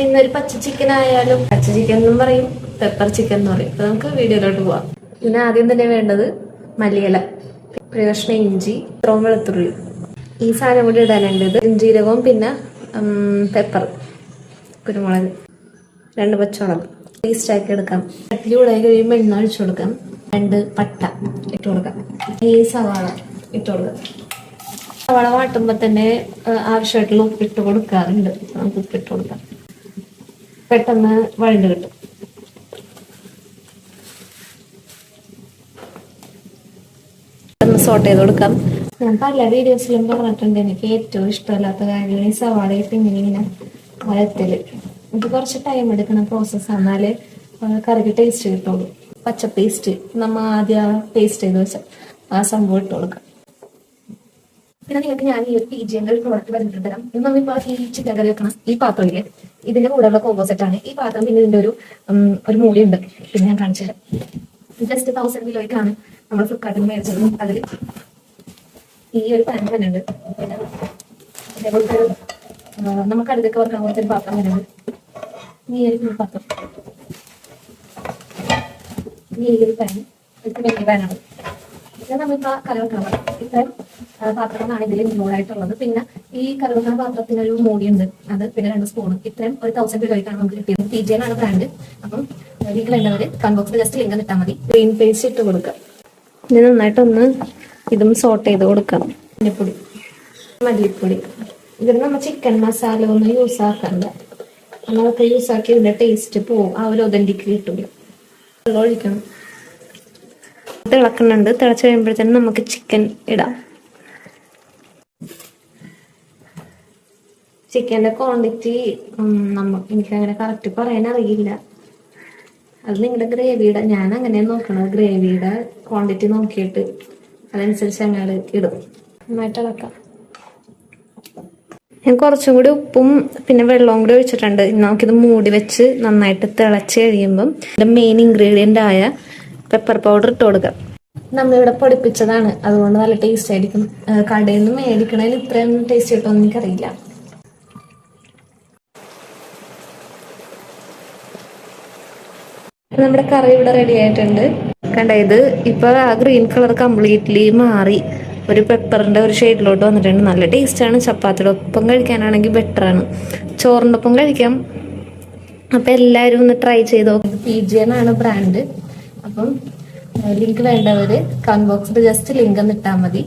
ഇന്നൊരു പച്ച ചിക്കൻ ആയാലും പച്ച ചിക്കൻ എന്നും പറയും, പെപ്പർ ചിക്കൻ എന്ന് പറയും. അപ്പൊ നമുക്ക് വീഡിയോയിലോട്ട് പോവാം. പിന്നെ ആദ്യം തന്നെ വേണ്ടത് മല്ലിയില, ഒരു കഷ്ണം ഇഞ്ചി, ഇത്രയും വെളുത്തുള്ളി. ഈ സാധനം കൂടി ഇടാനുണ്ട്. ഇത് ജീരകവും പിന്നെ പെപ്പർ, കുരുമുളക്, 2 പച്ചമുളക് പേസ്റ്റ് ആക്കി എടുക്കാം. ചട്ടി ചൂടായി കഴിയുമ്പോൾ എണ്ണ ഒഴിച്ചു കൊടുക്കാം. 2 പട്ട ഇട്ട് കൊടുക്കാം. ഈ സവാള ഇട്ട് കൊടുക്കാം. സവാള വാട്ടുമ്പോൾ തന്നെ ആവശ്യമായിട്ടുള്ള ഉപ്പിട്ട് കൊടുക്കാറുണ്ട്. നമുക്ക് ഉപ്പിട്ട് കൊടുക്കാം, പെട്ടെന്ന് വഴണ്ട് കിട്ടും. സോട്ട് ചെയ്ത് കൊടുക്കാം. ഞാൻ പല വീഡിയോസിലും പറഞ്ഞിട്ടുണ്ട്, എനിക്ക് ഏറ്റവും ഇഷ്ടമല്ലാത്ത കാര്യമാണ് ഈ സവാളയിട്ട് ഇങ്ങനെ വഴത്തല്. ഇത് കുറച്ച് ടൈം എടുക്കുന്ന പ്രോസസ്സ്. എന്നാലേ കറിക്ക് ടേസ്റ്റ് കിട്ടുള്ളൂ. പച്ച പേസ്റ്റ് നമ്മൾ ആദ്യം പേസ്റ്റ് ചെയ്ത് വെച്ച ആ സംഭവം ഇട്ട് കൊടുക്കാം. പിന്നെ നിങ്ങൾക്ക് ഞാൻ ഈ PGന്റെ ഒരു പ്രോഡക്റ്റ് പറഞ്ഞിട്ട് തരാം. ഇത് നമ്മളിപ്പോ ഈ ചിക്കൻ കറി വെക്കണം ഈ പാത്രമില്ലേ, ഇതിന്റെ കൂടെയുള്ള കോമ്പോസെറ്റ് ആണ് ഈ പാത്രം. പിന്നെ ഇതിന്റെ ഒരു മൂടി ഉണ്ട്. പിന്നെ ഞാൻ കാണിച്ചു തരാം. ജസ്റ്റ് 1000 കിലോയ്ക്കാണ് നമ്മൾ ഫ്ലിപ്കാർട്ടിൽ മേടിച്ചത്. അതിൽ ഈ ഒരു പാൻ തന്നെ ഉണ്ട്. പിന്നെ അതേപോലത്തെ നമുക്ക് അടുത്തൊക്കെ വെക്കാൻ കുറച്ചൊരു പാത്രം വരുന്നുണ്ട്. ഈ ഒരു പാത്രം, ഈ ഒരു പാൻ വലിയ പാനാണ്. ഇത് നമ്മളിപ്പോൾ കറി വെക്കാൻ ഇത്രയും പാത്രങ്ങളാണ് ഇതിൽ ഇൻക്ലൂഡ് ആയിട്ടുള്ളത്. പിന്നെ ഈ കറി വെക്കുന്ന പാത്രത്തിനൊരു മൂടിയുണ്ട്. അത് പിന്നെ 2 സ്പൂൺ. ഇത്രയും ഒരു 1000 കിലോയ്ക്കാണ് നമുക്ക് കിട്ടിയത്. PGN ആണ് ബ്രാൻഡ്. അപ്പം വീട്ടിലുള്ളവർ കൺബോക്സിൽ ജസ്റ്റ് ലിങ്ക് ഇട്ടാൽ മതി. ഗ്രീൻ പേസ്റ്റ് ഇട്ട് കൊടുക്കാം. ഇത് നന്നായിട്ടൊന്ന് ഇതും സോട്ട് ചെയ്ത് കൊടുക്കാം. മല്ലിപ്പൊടി, മല്ലിപ്പൊടി. ഇതിൽ നമ്മൾ ചിക്കൻ മസാല ഒന്നും യൂസ് ആക്കണ്ട. നമ്മളൊക്കെ യൂസ് ആക്കി ഇതിന്റെ ടേസ്റ്റ് പോവും. ആ ഒരു ഒതന്റിക്ക് കിട്ടില്ല. വെള്ളം ഒഴിക്കണം. തിളക്കുന്നുണ്ട്. തിളച്ച് കഴിയുമ്പോഴത്തേനും നമുക്ക് ചിക്കൻ ഇടാം. ചിക്കൻ്റെ ക്വാണ്ടിറ്റി എനിക്കങ്ങനെ കറക്റ്റ് പറയാൻ അറിയില്ല. അത് നിങ്ങളുടെ ഗ്രേവിയുടെ, ഞാൻ അങ്ങനെ നോക്കണം. ഗ്രേവിയുടെ ക്വാണ്ടിറ്റി നോക്കിയിട്ട് അതനുസരിച്ച് അങ്ങനെ ഇടും. നന്നായിട്ട് ഇളക്കാം. ഞാൻ കുറച്ചും കൂടി ഉപ്പും പിന്നെ വെള്ളവും കൂടി ഒഴിച്ചിട്ടുണ്ട്. നമുക്കിത് മൂടി വെച്ച് നന്നായിട്ട് തിളച്ച് കഴിയുമ്പം ഇതിൻ്റെ മെയിൻ ഇൻഗ്രീഡിയൻ്റ് ആയ പെപ്പർ പൗഡർ ഇട്ട് കൊടുക്കാം. നമ്മളിവിടെ പൊടിപ്പിച്ചതാണ്, അതുകൊണ്ട് നല്ല ടേസ്റ്റ് ആയിരിക്കും. കടയിൽ നിന്ന് മേടിക്കണതിന് ഇത്രയും ടേസ്റ്റ് കിട്ടുമെന്ന് എനിക്കറിയില്ല. നമ്മുടെ കറി ഇവിടെ റെഡി ആയിട്ടുണ്ട്. കണ്ട, ഇത് ഇപ്പൊ ആ ഗ്രീൻ കളർ കംപ്ലീറ്റ്ലി മാറി ഒരു പെപ്പറിന്റെ ഒരു ഷെയ്ഡിലോട്ട് വന്നിട്ടുണ്ട്. നല്ല ടേസ്റ്റാണ്. ചപ്പാത്തിയുടെ ഒപ്പം കഴിക്കാനാണെങ്കിൽ ബെറ്ററാണ്. ചോറിൻ്റെ ഒപ്പം കഴിക്കാം. അപ്പം എല്ലാവരും ഒന്ന് ട്രൈ ചെയ്ത് നോക്കും. PGN ആണ് ബ്രാൻഡ്. അപ്പം ലിങ്ക് വേണ്ടവർ കമന്റ് ബോക്സിൽ ജസ്റ്റ് ലിങ്ക് ഒന്ന് ഇട്ടാൽ മതി.